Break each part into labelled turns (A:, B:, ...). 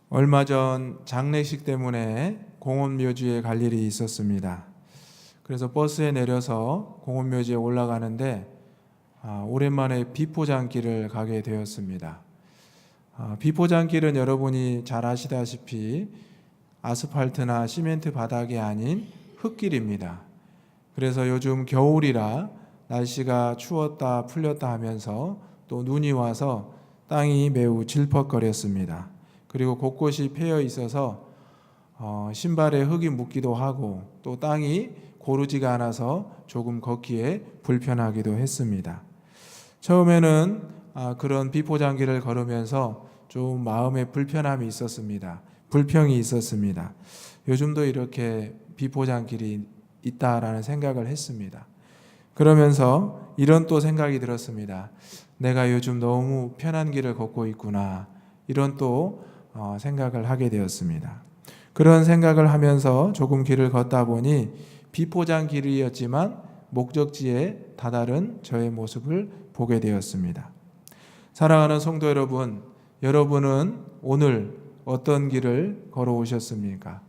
A: 얼마 전 장례식 때문에 공원묘지에 갈 일이 있었습니다. 그래서 버스에 내려서 공원묘지에 올라가는데 오랜만에 비포장길을 가게 되었습니다. 비포장길은 여러분이 잘 아시다시피 아스팔트나 시멘트 바닥이 아닌 흙길입니다. 그래서 요즘 겨울이라 날씨가 추웠다 풀렸다 하면서 또 눈이 와서 땅이 매우 질퍽거렸습니다. 그리고 곳곳이 패여 있어서 신발에 흙이 묻기도 하고 또 땅이 고르지가 않아서 조금 걷기에 불편하기도 했습니다. 처음에는 그런 비포장길을 걸으면서 좀 마음에 불편함이 있었습니다. 불평이 있었습니다. 요즘도 이렇게 비포장길이 있다라는 생각을 했습니다. 그러면서 이런 또 생각이 들었습니다. 내가 요즘 너무 편한 길을 걷고 있구나. 이런 또 생각을 하게 되었습니다. 그런 생각을 하면서 조금 길을 걷다 보니 비포장 길이었지만 목적지에 다다른 저의 모습을 보게 되었습니다. 사랑하는 성도 여러분, 여러분은 오늘 어떤 길을 걸어오셨습니까?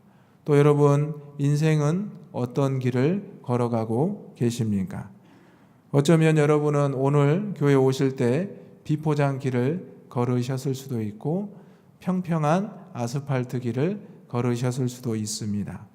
A: 또 여러분 인생은 어떤 길을 걸어가고 계십니까? 어쩌면 여러분은 오늘 교회 오실 때 비포장 길을 걸으셨을 수도 있고 평평한 아스팔트 길을 걸으셨을 수도 있습니다.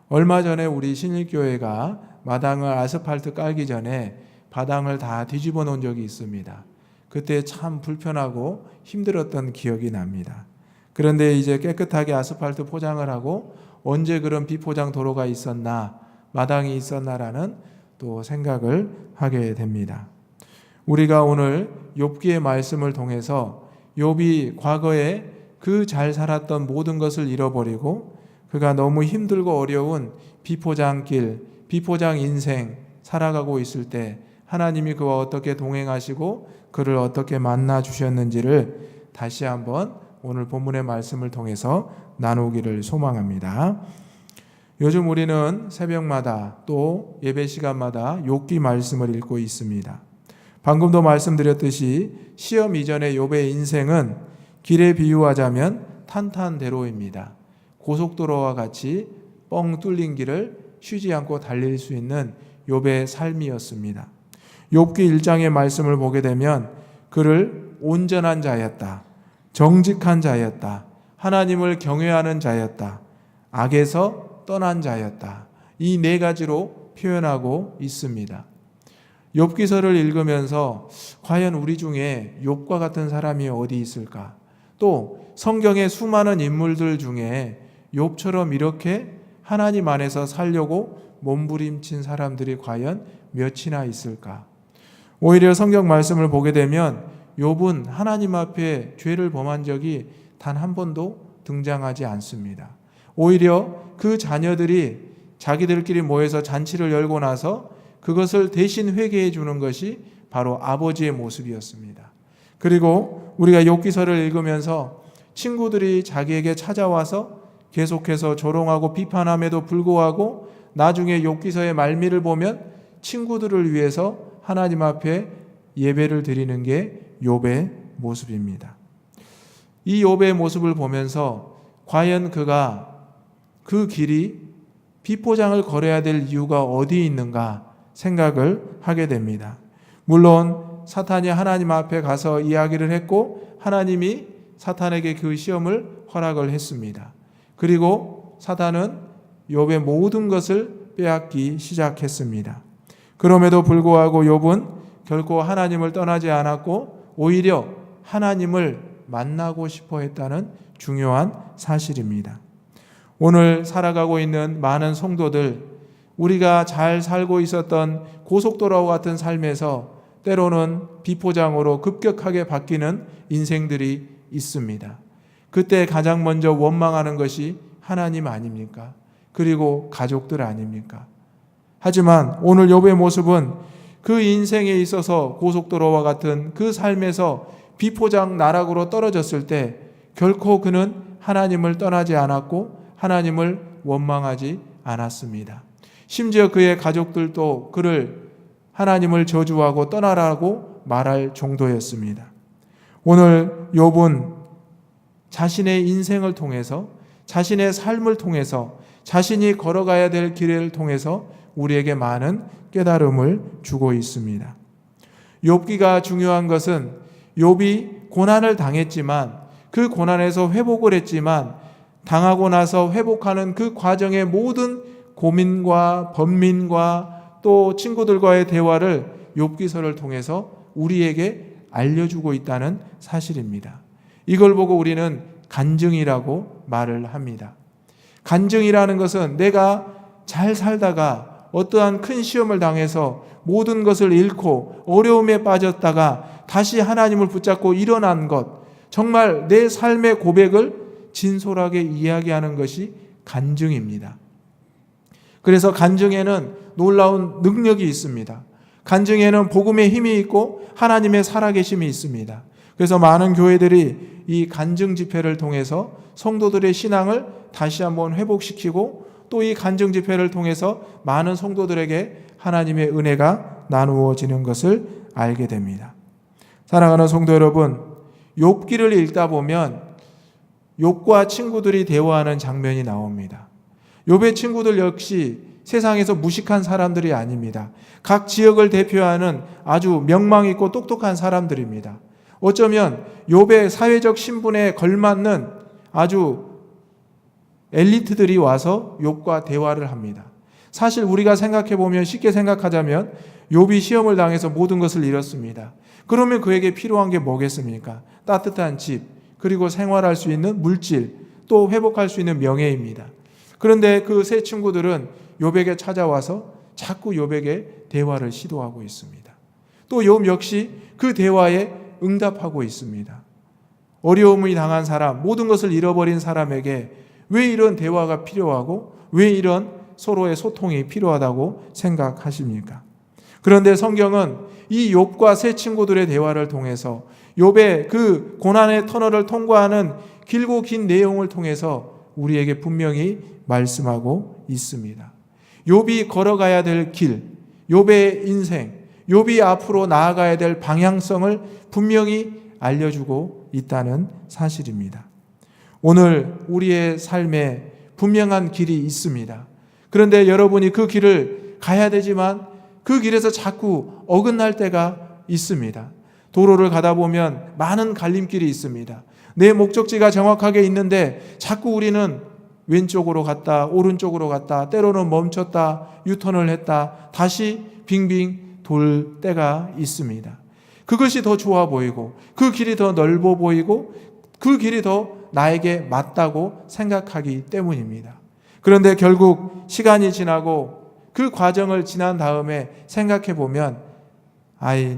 A: 얼마 전에 우리 신일교회가 마당을 아스팔트 깔기 전에 바닥을 다 뒤집어 놓은 적이 있습니다. 그때 참 불편하고 힘들었던 기억이 납니다. 그런데 이제 깨끗하게 아스팔트 포장을 하고 언제 그런 비포장 도로가 있었나, 마당이 있었나라는 또 생각을 하게 됩니다. 우리가 오늘 욥기의 말씀을 통해서 욥이 과거에 그 잘 살았던 모든 것을 잃어버리고 그가 너무 힘들고 어려운 비포장길, 비포장 인생 살아가고 있을 때 하나님이 그와 어떻게 동행하시고 그를 어떻게 만나 주셨는지를 다시 한번 오늘 본문의 말씀을 통해서 나누기를 소망합니다. 요즘 우리는 새벽마다 또 예배 시간마다 욥기 말씀을 읽고 있습니다. 방금도 말씀드렸듯이 시험 이전의 욥의 인생은 길에 비유하자면 탄탄대로입니다. 고속도로와 같이 뻥 뚫린 길을 쉬지 않고 달릴 수 있는 욥의 삶이었습니다. 욥기 1장의 말씀을 보게 되면 그를 온전한 자였다, 정직한 자였다, 하나님을 경외하는 자였다, 악에서 떠난 자였다. 이 네 가지로 표현하고 있습니다. 욥기서를 읽으면서 과연 우리 중에 욥과 같은 사람이 어디 있을까? 또 성경의 수많은 인물들 중에 욥처럼 이렇게 하나님 안에서 살려고 몸부림친 사람들이 과연 몇이나 있을까? 오히려 성경 말씀을 보게 되면 욥은 하나님 앞에 죄를 범한 적이 단 한 번도 등장하지 않습니다. 오히려 그 자녀들이 자기들끼리 모여서 잔치를 열고 나서 그것을 대신 회개해 주는 것이 바로 아버지의 모습이었습니다. 그리고 우리가 욥기서를 읽으면서 친구들이 자기에게 찾아와서 계속해서 조롱하고 비판함에도 불구하고 나중에 욥기서의 말미를 보면 친구들을 위해서 하나님 앞에 예배를 드리는 게 욥의 모습입니다. 이 욥의 모습을 보면서 과연 그가 그 길이 비포장을 걸어야 될 이유가 어디 있는가 생각을 하게 됩니다. 물론 사탄이 하나님 앞에 가서 이야기를 했고 하나님이 사탄에게 그 시험을 허락을 했습니다. 그리고 사탄은 욥의 모든 것을 빼앗기 시작했습니다. 그럼에도 불구하고 욥은 결코 하나님을 떠나지 않았고 오히려 하나님을 만나고 싶어 했다는 중요한 사실입니다. 오늘 살아가고 있는 많은 성도들, 우리가 잘 살고 있었던 고속도로와 같은 삶에서 때로는 비포장으로 급격하게 바뀌는 인생들이 있습니다. 그때 가장 먼저 원망하는 것이 하나님 아닙니까? 그리고 가족들 아닙니까? 하지만 오늘 욥의 모습은 그 인생에 있어서 고속도로와 같은 그 삶에서 비포장 나락으로 떨어졌을 때 결코 그는 하나님을 떠나지 않았고 하나님을 원망하지 않았습니다. 심지어 그의 가족들도 그를 하나님을 저주하고 떠나라고 말할 정도였습니다. 오늘 욥은 자신의 인생을 통해서, 자신의 삶을 통해서, 자신이 걸어가야 될 길을 통해서 우리에게 많은 깨달음을 주고 있습니다. 욥기가 중요한 것은 욥이 고난을 당했지만, 그 고난에서 회복을 했지만, 당하고 나서 회복하는 그 과정의 모든 고민과 번민과 또 친구들과의 대화를 욥기서를 통해서 우리에게 알려주고 있다는 사실입니다. 이걸 보고 우리는 간증이라고 말을 합니다. 간증이라는 것은 내가 잘 살다가 어떠한 큰 시험을 당해서 모든 것을 잃고 어려움에 빠졌다가 다시 하나님을 붙잡고 일어난 것, 정말 내 삶의 고백을 진솔하게 이야기하는 것이 간증입니다. 그래서 간증에는 놀라운 능력이 있습니다. 간증에는 복음의 힘이 있고 하나님의 살아계심이 있습니다. 그래서 많은 교회들이 이 간증 집회를 통해서 성도들의 신앙을 다시 한번 회복시키고, 또 이 간증 집회를 통해서 많은 성도들에게 하나님의 은혜가 나누어지는 것을 알게 됩니다. 사랑하는 성도 여러분, 욥기를 읽다 보면 욥과 친구들이 대화하는 장면이 나옵니다. 욥의 친구들 역시 세상에서 무식한 사람들이 아닙니다. 각 지역을 대표하는 아주 명망 있고 똑똑한 사람들입니다. 어쩌면 욥의 사회적 신분에 걸맞는 아주 엘리트들이 와서 욥과 대화를 합니다. 사실 우리가 생각해 보면, 쉽게 생각하자면 욥이 시험을 당해서 모든 것을 잃었습니다. 그러면 그에게 필요한 게 뭐겠습니까? 따뜻한 집, 그리고 생활할 수 있는 물질, 또 회복할 수 있는 명예입니다. 그런데 그 세 친구들은 욥에게 찾아와서 자꾸 욥에게 대화를 시도하고 있습니다. 또 욥 역시 그 대화에 응답하고 있습니다. 어려움을 당한 사람, 모든 것을 잃어버린 사람에게 왜 이런 대화가 필요하고 왜 이런 서로의 소통이 필요하다고 생각하십니까? 그런데 성경은 이 욥과 세 친구들의 대화를 통해서 욥의 그 고난의 터널을 통과하는 길고 긴 내용을 통해서 우리에게 분명히 말씀하고 있습니다. 욥이 걸어가야 될 길, 욥의 인생, 욥이 앞으로 나아가야 될 방향성을 분명히 알려주고 있다는 사실입니다. 오늘 우리의 삶에 분명한 길이 있습니다. 그런데 여러분이 그 길을 가야 되지만 그 길에서 자꾸 어긋날 때가 있습니다. 도로를 가다 보면 많은 갈림길이 있습니다. 내 목적지가 정확하게 있는데 자꾸 우리는 왼쪽으로 갔다 오른쪽으로 갔다, 때로는 멈췄다 유턴을 했다 다시 빙빙 돌 때가 있습니다. 그것이 더 좋아 보이고 그 길이 더 넓어 보이고 그 길이 더 나에게 맞다고 생각하기 때문입니다. 그런데 결국 시간이 지나고 그 과정을 지난 다음에 생각해 보면,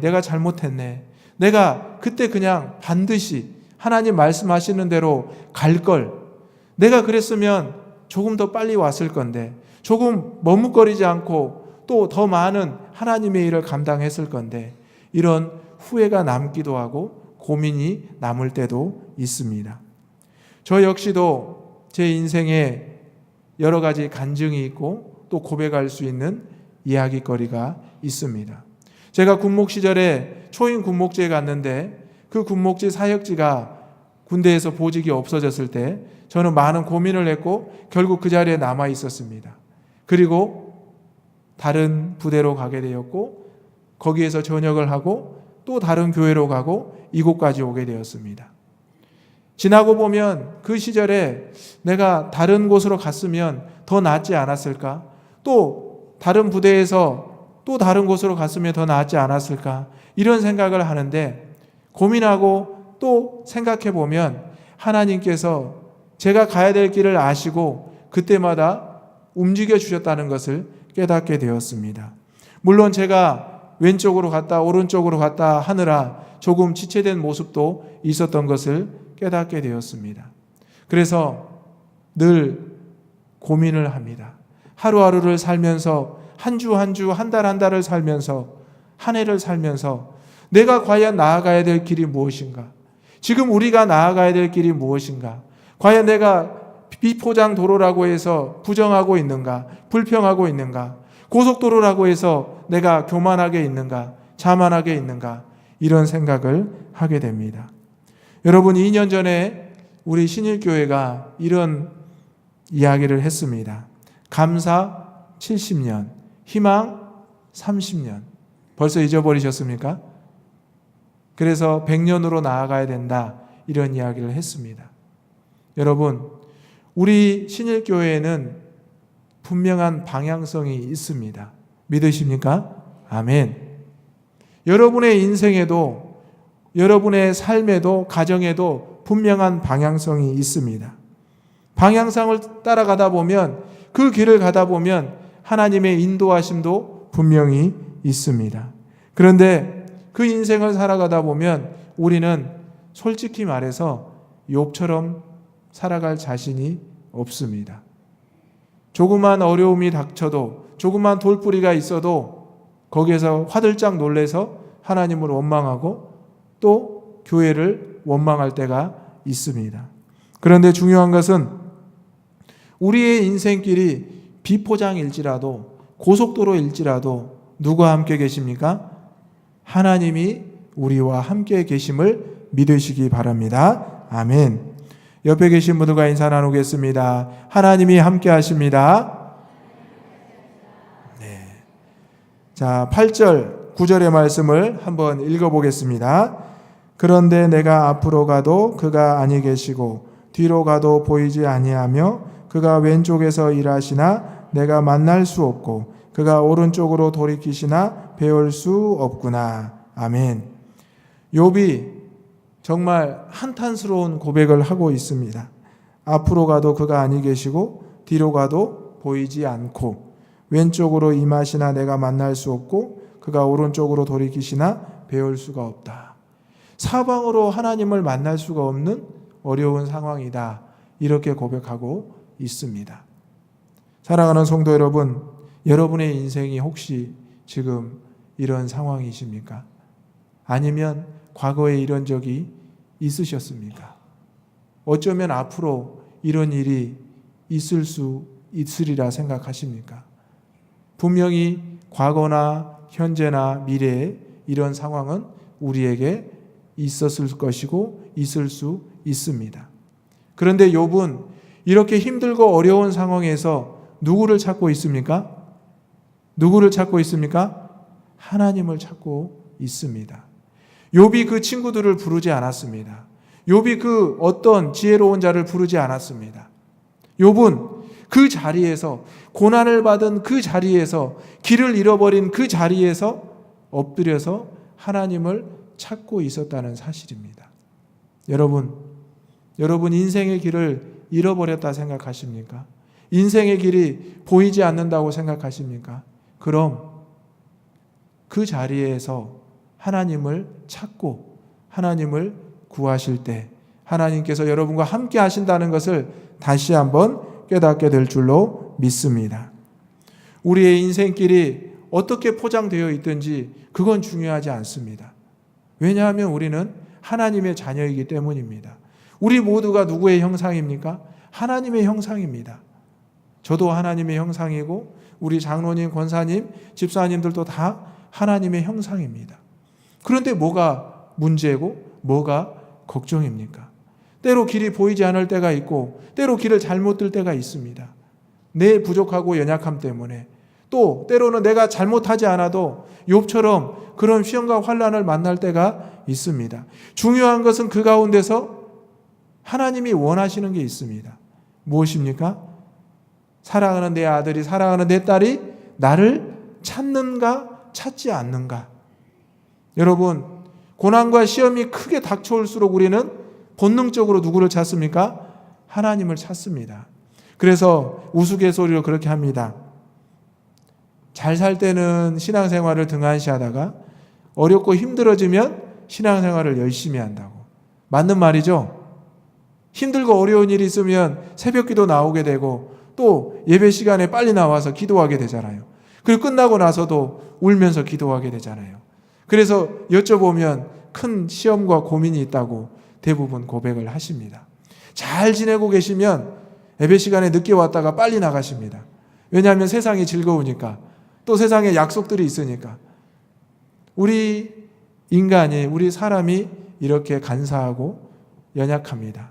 A: 내가 잘못했네. 내가 그때 그냥 반드시 하나님 말씀하시는 대로 갈 걸. 내가 그랬으면 조금 더 빨리 왔을 건데, 조금 머뭇거리지 않고 또 더 많은 하나님의 일을 감당했을 건데, 이런 후회가 남기도 하고 고민이 남을 때도 있습니다. 저 역시도 제 인생에 여러 가지 간증이 있고 또 고백할 수 있는 이야기거리가 있습니다. 제가 군목 시절에 초임 군목지에 갔는데 그 군목지 사역지가 군대에서 보직이 없어졌을 때 저는 많은 고민을 했고 결국 그 자리에 남아 있었습니다. 그리고 다른 부대로 가게 되었고 거기에서 전역을 하고 또 다른 교회로 가고 이곳까지 오게 되었습니다. 지나고 보면 그 시절에 내가 다른 곳으로 갔으면 더 낫지 않았을까? 또 다른 부대에서 또 다른 곳으로 갔으면 더 낫지 않았을까? 이런 생각을 하는데 고민하고 또 생각해 보면 하나님께서 제가 가야 될 길을 아시고 그때마다 움직여 주셨다는 것을 깨닫게 되었습니다. 물론 제가 왼쪽으로 갔다 오른쪽으로 갔다 하느라 조금 지체된 모습도 있었던 것을 깨닫게 되었습니다. 그래서 늘 고민을 합니다. 하루하루를 살면서 한 주 한 주, 한 달 한 달을 살면서 한 해를 살면서 내가 과연 나아가야 될 길이 무엇인가? 지금 우리가 나아가야 될 길이 무엇인가? 과연 내가 비포장 도로라고 해서 부정하고 있는가? 불평하고 있는가? 고속도로라고 해서 내가 교만하게 있는가? 자만하게 있는가? 이런 생각을 하게 됩니다. 여러분, 2년 전에 우리 신일교회가 이런 이야기를 했습니다. 감사 70년, 희망 30년. 벌써 잊어버리셨습니까? 그래서 100년으로 나아가야 된다, 이런 이야기를 했습니다. 여러분, 우리 신일교회에는 분명한 방향성이 있습니다. 믿으십니까? 아멘. 여러분의 인생에도, 여러분의 삶에도, 가정에도 분명한 방향성이 있습니다. 방향성을 따라가다 보면, 그 길을 가다 보면 하나님의 인도하심도 분명히 있습니다. 그런데 그 인생을 살아가다 보면 우리는 솔직히 말해서 욥처럼 살아갈 자신이 없습니다. 조그만 어려움이 닥쳐도, 조그만 돌뿌리가 있어도 거기에서 화들짝 놀래서 하나님을 원망하고 또 교회를 원망할 때가 있습니다. 그런데 중요한 것은 우리의 인생길이 비포장일지라도, 고속도로일지라도 누구와 함께 계십니까? 하나님이 우리와 함께 계심을 믿으시기 바랍니다. 아멘. 옆에 계신 분들과 인사 나누겠습니다. 하나님이 함께 하십니다. 네. 자, 8절, 9절의 말씀을 한번 읽어보겠습니다. 그런데 내가 앞으로 가도 그가 아니 계시고 뒤로 가도 보이지 아니하며 그가 왼쪽에서 일하시나 내가 만날 수 없고 그가 오른쪽으로 돌이키시나 배울 수 없구나. 아멘. 욥이 정말 한탄스러운 고백을 하고 있습니다. 앞으로 가도 그가 아니 계시고 뒤로 가도 보이지 않고 왼쪽으로 임하시나 내가 만날 수 없고 그가 오른쪽으로 돌이키시나 배울 수가 없다. 사방으로 하나님을 만날 수가 없는 어려운 상황이다, 이렇게 고백하고 있습니다. 사랑하는 성도 여러분, 여러분의 인생이 혹시 지금 이런 상황이십니까? 아니면 과거에 이런 적이 있으셨습니까? 어쩌면 앞으로 이런 일이 있을 수 있으리라 생각하십니까? 분명히 과거나 현재나 미래에 이런 상황은 우리에게 있었을 것이고 있을 수 있습니다. 그런데 욥은 이렇게 힘들고 어려운 상황에서 누구를 찾고 있습니까? 누구를 찾고 있습니까? 하나님을 찾고 있습니다. 욥이 그 친구들을 부르지 않았습니다. 욥이 그 어떤 지혜로운 자를 부르지 않았습니다. 욥은 그 자리에서, 고난을 받은 그 자리에서, 길을 잃어버린 그 자리에서 엎드려서 하나님을 찾고 있었다는 사실입니다. 여러분 인생의 길을 잃어버렸다 생각하십니까? 인생의 길이 보이지 않는다고 생각하십니까? 그럼 그 자리에서 하나님을 찾고 하나님을 구하실 때 하나님께서 여러분과 함께 하신다는 것을 다시 한번 깨닫게 될 줄로 믿습니다. 우리의 인생길이 어떻게 포장되어 있든지 그건 중요하지 않습니다. 왜냐하면 우리는 하나님의 자녀이기 때문입니다. 우리 모두가 누구의 형상입니까? 하나님의 형상입니다. 저도 하나님의 형상이고 우리 장로님, 권사님, 집사님들도 다 하나님의 형상입니다. 그런데 뭐가 문제고 뭐가 걱정입니까? 때로 길이 보이지 않을 때가 있고 때로 길을 잘못 들 때가 있습니다. 내 부족하고 연약함 때문에, 또 때로는 내가 잘못하지 않아도 욥처럼 그런 시험과 환난을 만날 때가 있습니다. 중요한 것은 그 가운데서 하나님이 원하시는 게 있습니다. 무엇입니까? 사랑하는 내 아들이, 사랑하는 내 딸이 나를 찾는가 찾지 않는가. 여러분, 고난과 시험이 크게 닥쳐올수록 우리는 본능적으로 누구를 찾습니까? 하나님을 찾습니다. 그래서 우스갯소리로 그렇게 합니다. 잘 살 때는 신앙생활을 등한시하다가 어렵고 힘들어지면 신앙생활을 열심히 한다고. 맞는 말이죠? 힘들고 어려운 일이 있으면 새벽기도 나오게 되고 또 예배 시간에 빨리 나와서 기도하게 되잖아요. 그리고 끝나고 나서도 울면서 기도하게 되잖아요. 그래서 여쭤보면 큰 시험과 고민이 있다고 대부분 고백을 하십니다. 잘 지내고 계시면 예배 시간에 늦게 왔다가 빨리 나가십니다. 왜냐하면 세상이 즐거우니까, 또 세상에 약속들이 있으니까. 우리 인간이, 우리 사람이 이렇게 간사하고 연약합니다.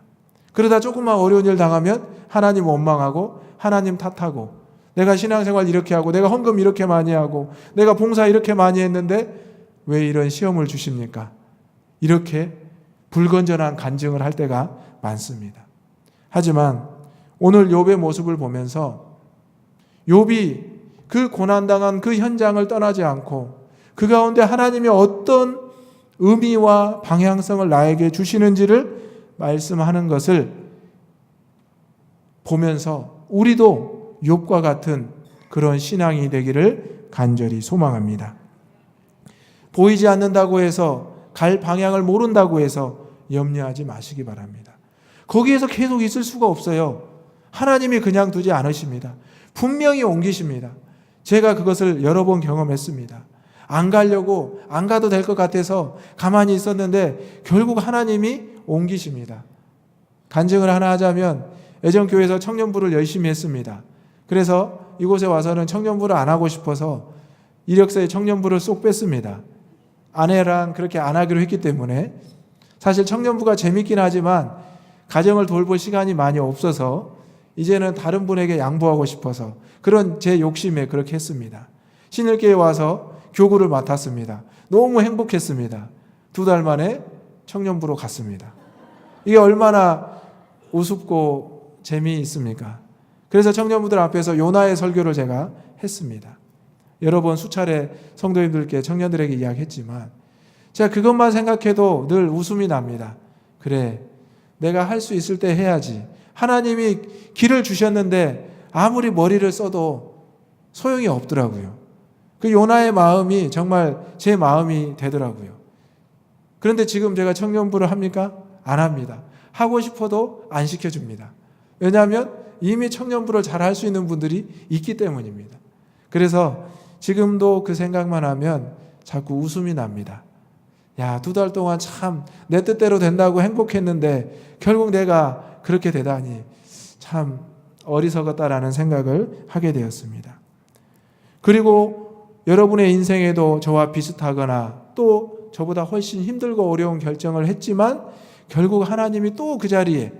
A: 그러다 조금만 어려운 일 당하면 하나님 원망하고 하나님 탓하고, 내가 신앙생활 이렇게 하고 내가 헌금 이렇게 많이 하고 내가 봉사 이렇게 많이 했는데 왜 이런 시험을 주십니까? 이렇게 불건전한 간증을 할 때가 많습니다. 하지만 오늘 욥의 모습을 보면서 욥이 그 고난당한 그 현장을 떠나지 않고 그 가운데 하나님이 어떤 의미와 방향성을 나에게 주시는지를 말씀하는 것을 보면서 우리도 욥과 같은 그런 신앙이 되기를 간절히 소망합니다. 보이지 않는다고 해서, 갈 방향을 모른다고 해서 염려하지 마시기 바랍니다. 거기에서 계속 있을 수가 없어요. 하나님이 그냥 두지 않으십니다. 분명히 옮기십니다. 제가 그것을 여러 번 경험했습니다. 안 가려고, 안 가도 될 것 같아서 가만히 있었는데 결국 하나님이 옮기십니다. 간증을 하나 하자면, 애정교회에서 청년부를 열심히 했습니다. 그래서 이곳에 와서는 청년부를 안 하고 싶어서 이력서에 청년부를 쏙 뺐습니다. 아내랑 그렇게 안 하기로 했기 때문에. 사실 청년부가 재밌긴 하지만 가정을 돌볼 시간이 많이 없어서 이제는 다른 분에게 양보하고 싶어서 그런 제 욕심에 그렇게 했습니다. 신일교회에 와서 교구를 맡았습니다. 너무 행복했습니다. 2달 만에 청년부로 갔습니다. 이게 얼마나 우습고 재미있습니까? 그래서 청년부들 앞에서 요나의 설교를 제가 했습니다. 여러 번 수차례 성도님들께, 청년들에게 이야기했지만 제가 그것만 생각해도 늘 웃음이 납니다. 그래, 내가 할 수 있을 때 해야지. 하나님이 길을 주셨는데 아무리 머리를 써도 소용이 없더라고요. 그 요나의 마음이 정말 제 마음이 되더라고요. 그런데 지금 제가 청년부를 합니까? 안 합니다. 하고 싶어도 안 시켜줍니다. 왜냐하면 이미 청년부를 잘 할 수 있는 분들이 있기 때문입니다. 그래서 지금도 그 생각만 하면 자꾸 웃음이 납니다. 야, 2달 동안 참 내 뜻대로 된다고 행복했는데 결국 내가 그렇게 되다니 참 어리석었다라는 생각을 하게 되었습니다. 그리고 여러분의 인생에도 저와 비슷하거나 또 저보다 훨씬 힘들고 어려운 결정을 했지만 결국 하나님이 또 그 자리에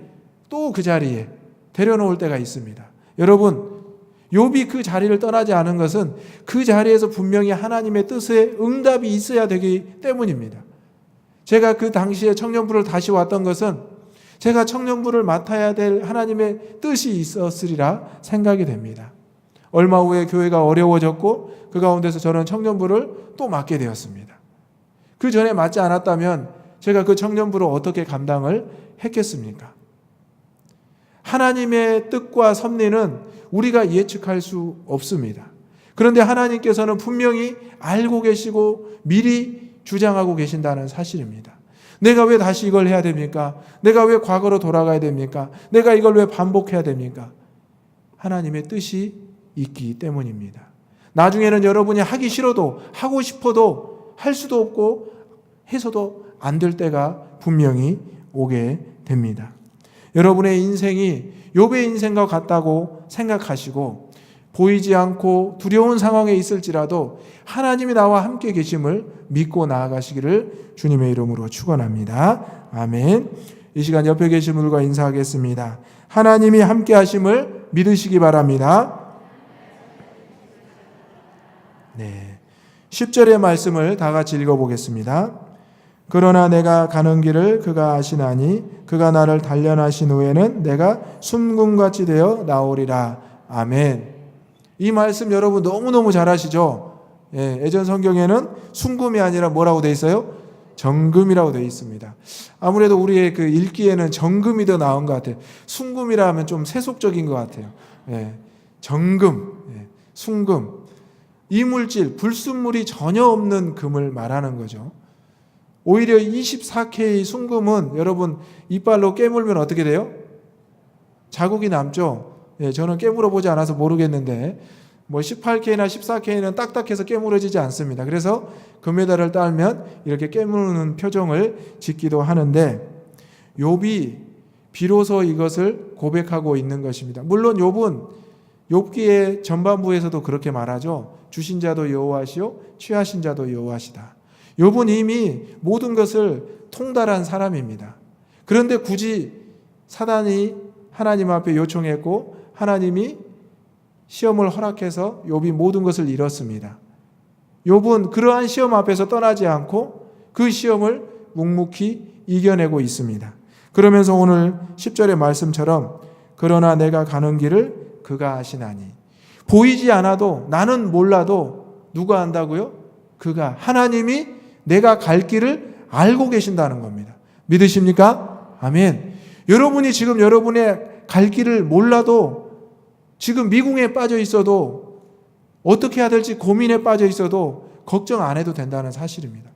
A: 데려놓을 때가 있습니다. 여러분, 욥이 그 자리를 떠나지 않은 것은 그 자리에서 분명히 하나님의 뜻에 응답이 있어야 되기 때문입니다. 제가 그 당시에 청년부를 다시 왔던 것은 제가 청년부를 맡아야 될 하나님의 뜻이 있었으리라 생각이 됩니다. 얼마 후에 교회가 어려워졌고 그 가운데서 저는 청년부를 또 맡게 되었습니다. 그 전에 맡지 않았다면 제가 그 청년부를 어떻게 감당을 했겠습니까? 하나님의 뜻과 섭리는 우리가 예측할 수 없습니다. 그런데 하나님께서는 분명히 알고 계시고 미리 주장하고 계신다는 사실입니다. 내가 왜 다시 이걸 해야 됩니까? 내가 왜 과거로 돌아가야 됩니까? 내가 이걸 왜 반복해야 됩니까? 하나님의 뜻이 있기 때문입니다. 나중에는 여러분이 하기 싫어도, 하고 싶어도 할 수도 없고 해서도 안 될 때가 분명히 오게 됩니다. 여러분의 인생이 욥의 인생과 같다고 생각하시고 보이지 않고 두려운 상황에 있을지라도 하나님이 나와 함께 계심을 믿고 나아가시기를 주님의 이름으로 축원합니다. 아멘. 이 시간 옆에 계신 분들과 인사하겠습니다. 하나님이 함께 하심을 믿으시기 바랍니다. 네, 10절의 말씀을 다 같이 읽어보겠습니다. 그러나 내가 가는 길을 그가 아시나니 그가 나를 단련하신 후에는 내가 숨금같이 되어 나오리라. 아멘. 이 말씀 여러분 너무너무 잘 아시죠? 예, 예전 성경에는 순금이 아니라 뭐라고 되어 있어요? 정금이라고 되어 있습니다. 아무래도 우리의 그 읽기에는 정금이 더 나은 것 같아요. 순금이라 하면 좀 세속적인 것 같아요. 예, 정금, 예, 순금. 이물질, 불순물이 전혀 없는 금을 말하는 거죠. 오히려 24K 순금은 여러분 이빨로 깨물면 어떻게 돼요? 자국이 남죠. 예, 저는 깨물어 보지 않아서 모르겠는데 뭐 18K나 14K는 딱딱해서 깨물어지지 않습니다. 그래서 금메달을 따면 이렇게 깨무는 표정을 짓기도 하는데 욥이 비로소 이것을 고백하고 있는 것입니다. 물론 욥은 욥기의 전반부에서도 그렇게 말하죠. 주신 자도 여호와시요 취하신 자도 여호와시다. 욥은 이미 모든 것을 통달한 사람입니다. 그런데 굳이 사단이 하나님 앞에 요청했고 하나님이 시험을 허락해서 욥이 모든 것을 잃었습니다. 욥은 그러한 시험 앞에서 떠나지 않고 그 시험을 묵묵히 이겨내고 있습니다. 그러면서 오늘 10절의 말씀처럼 그러나 내가 가는 길을 그가 아시나니, 보이지 않아도 나는 몰라도 누가 안다고요? 그가, 하나님이 내가 갈 길을 알고 계신다는 겁니다. 믿으십니까? 아멘. 여러분이 지금 여러분의 갈 길을 몰라도, 지금 미궁에 빠져 있어도, 어떻게 해야 될지 고민에 빠져 있어도 걱정 안 해도 된다는 사실입니다.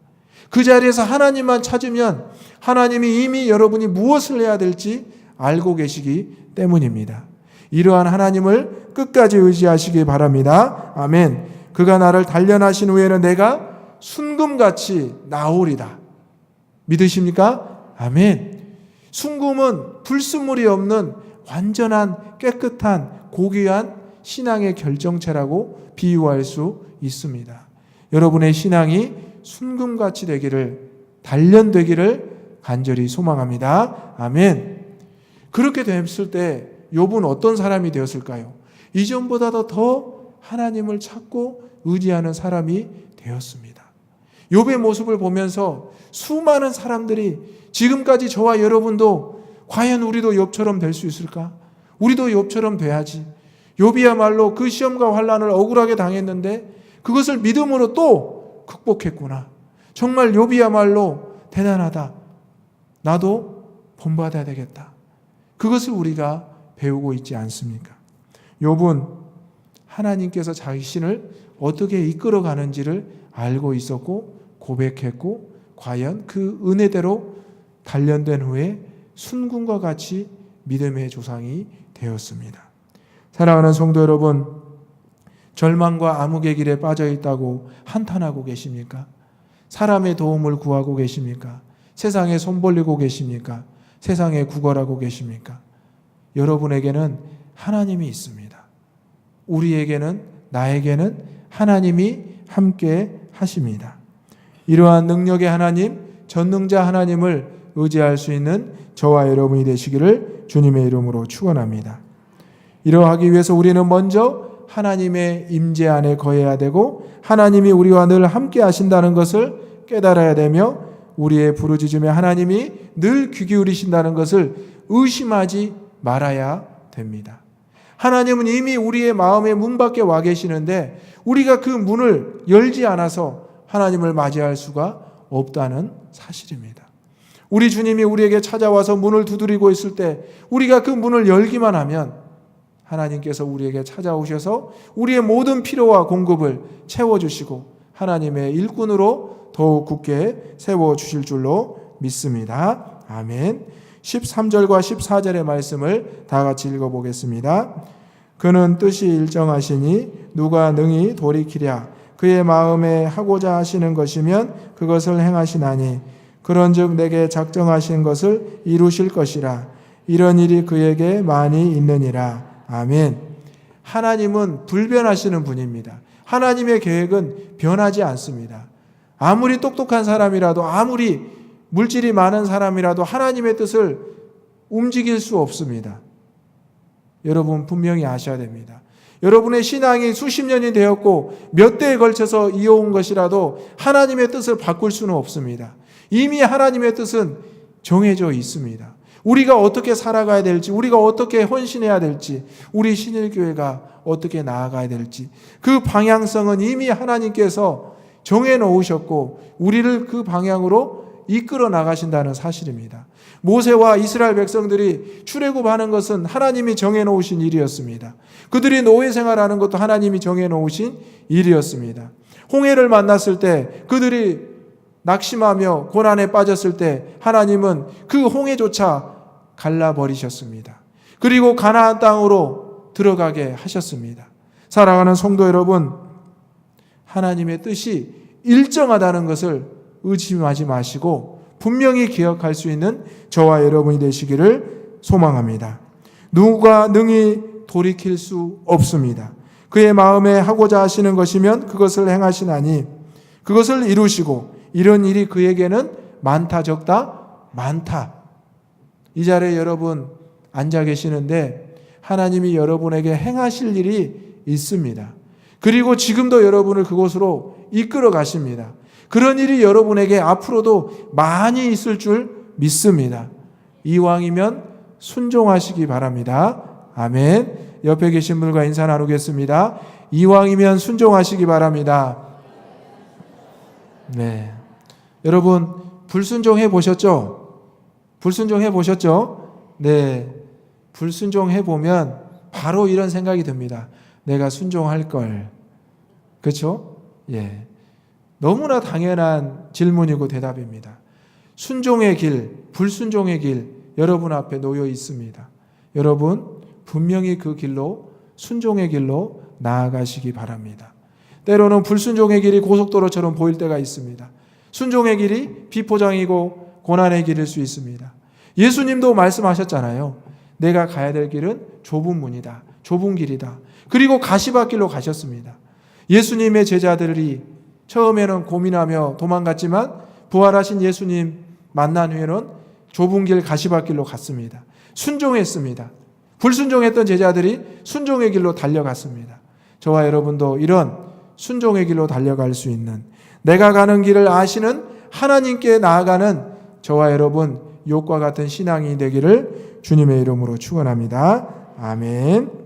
A: 그 자리에서 하나님만 찾으면 하나님이 이미 여러분이 무엇을 해야 될지 알고 계시기 때문입니다. 이러한 하나님을 끝까지 의지하시기 바랍니다. 아멘. 그가 나를 단련하신 후에는 내가 순금같이 나오리다. 믿으십니까? 아멘. 순금은 불순물이 없는 완전한 깨끗한 고귀한 신앙의 결정체라고 비유할 수 있습니다. 여러분의 신앙이 순금같이 되기를, 단련되기를 간절히 소망합니다. 아멘. 그렇게 됐을 때 욥은 어떤 사람이 되었을까요? 이전보다도 더 하나님을 찾고 의지하는 사람이 되었습니다. 욥의 모습을 보면서 수많은 사람들이 지금까지 저와 여러분도 과연 우리도 욥처럼 될 수 있을까? 우리도 욥처럼 돼야지. 욥이야말로 그 시험과 환난을 억울하게 당했는데 그것을 믿음으로 또 극복했구나. 정말 욥이야말로 대단하다. 나도 본받아야 되겠다. 그것을 우리가 배우고 있지 않습니까? 욥은 하나님께서 자신을 어떻게 이끌어가는지를 알고 있었고 고백했고 과연 그 은혜대로 단련된 후에 순금과 같이 믿음의 조상이 되었습니다. 사랑하는 성도 여러분, 절망과 암흑의 길에 빠져 있다고 한탄하고 계십니까? 사람의 도움을 구하고 계십니까? 세상에 손 벌리고 계십니까? 세상에 구걸하고 계십니까? 여러분에게는 하나님이 있습니다. 우리에게는, 나에게는 하나님이 함께 하십니다. 이러한 능력의 하나님, 전능자 하나님을 의지할 수 있는 저와 여러분이 되시기를 주님의 이름으로 축원합니다. 이러하기 위해서 우리는 먼저 하나님의 임재 안에 거해야 되고 하나님이 우리와 늘 함께 하신다는 것을 깨달아야 되며 우리의 부르짖음에 하나님이 늘 귀 기울이신다는 것을 의심하지 말아야 됩니다. 하나님은 이미 우리의 마음의 문 밖에 와 계시는데 우리가 그 문을 열지 않아서 하나님을 맞이할 수가 없다는 사실입니다. 우리 주님이 우리에게 찾아와서 문을 두드리고 있을 때 우리가 그 문을 열기만 하면 하나님께서 우리에게 찾아오셔서 우리의 모든 필요와 공급을 채워주시고 하나님의 일꾼으로 더욱 굳게 세워주실 줄로 믿습니다. 아멘. 13절과 14절의 말씀을 다 같이 읽어보겠습니다. 그는 뜻이 일정하시니 누가 능히 돌이키랴. 그의 마음에 하고자 하시는 것이면 그것을 행하시나니 그런즉 내게 작정하신 것을 이루실 것이라. 이런 일이 그에게 많이 있느니라. 아멘. 하나님은 불변하시는 분입니다. 하나님의 계획은 변하지 않습니다. 아무리 똑똑한 사람이라도 아무리 물질이 많은 사람이라도 하나님의 뜻을 움직일 수 없습니다. 여러분 분명히 아셔야 됩니다. 여러분의 신앙이 수십 년이 되었고 몇 대에 걸쳐서 이어온 것이라도 하나님의 뜻을 바꿀 수는 없습니다. 이미 하나님의 뜻은 정해져 있습니다. 우리가 어떻게 살아가야 될지, 우리가 어떻게 헌신해야 될지, 우리 신일교회가 어떻게 나아가야 될지 그 방향성은 이미 하나님께서 정해놓으셨고 우리를 그 방향으로 이끌어 나가신다는 사실입니다. 모세와 이스라엘 백성들이 출애굽하는 것은 하나님이 정해놓으신 일이었습니다. 그들이 노예 생활하는 것도 하나님이 정해놓으신 일이었습니다. 홍해를 만났을 때 그들이 낙심하며 고난에 빠졌을 때 하나님은 그 홍해조차 갈라버리셨습니다. 그리고 가나안 땅으로 들어가게 하셨습니다. 사랑하는 성도 여러분, 하나님의 뜻이 일정하다는 것을 의심하지 마시고 분명히 기억할 수 있는 저와 여러분이 되시기를 소망합니다. 누가 능히 돌이킬 수 없습니다. 그의 마음에 하고자 하시는 것이면 그것을 행하시나니 그것을 이루시고 이런 일이 그에게는 많다 적다 많다. 이 자리에 여러분 앉아 계시는데 하나님이 여러분에게 행하실 일이 있습니다. 그리고 지금도 여러분을 그곳으로 이끌어 가십니다. 그런 일이 여러분에게 앞으로도 많이 있을 줄 믿습니다. 이왕이면 순종하시기 바랍니다. 아멘. 옆에 계신 분과 인사 나누겠습니다. 이왕이면 순종하시기 바랍니다. 네. 여러분, 불순종해 보셨죠? 불순종해 보셨죠? 네. 불순종해 보면 바로 이런 생각이 듭니다. 내가 순종할 걸. 그렇죠? 예. 너무나 당연한 질문이고 대답입니다. 순종의 길, 불순종의 길, 여러분 앞에 놓여 있습니다. 여러분, 분명히 그 길로, 순종의 길로 나아가시기 바랍니다. 때로는 불순종의 길이 고속도로처럼 보일 때가 있습니다. 순종의 길이 비포장이고 고난의 길일 수 있습니다. 예수님도 말씀하셨잖아요. 내가 가야 될 길은 좁은 문이다. 좁은 길이다. 그리고 가시밭길로 가셨습니다. 예수님의 제자들이 처음에는 고민하며 도망갔지만 부활하신 예수님 만난 후에는 좁은 길 가시밭길로 갔습니다. 순종했습니다. 불순종했던 제자들이 순종의 길로 달려갔습니다. 저와 여러분도 이런 순종의 길로 달려갈 수 있는, 내가 가는 길을 아시는 하나님께 나아가는 저와 여러분 욥과 같은 신앙이 되기를 주님의 이름으로 축원합니다. 아멘.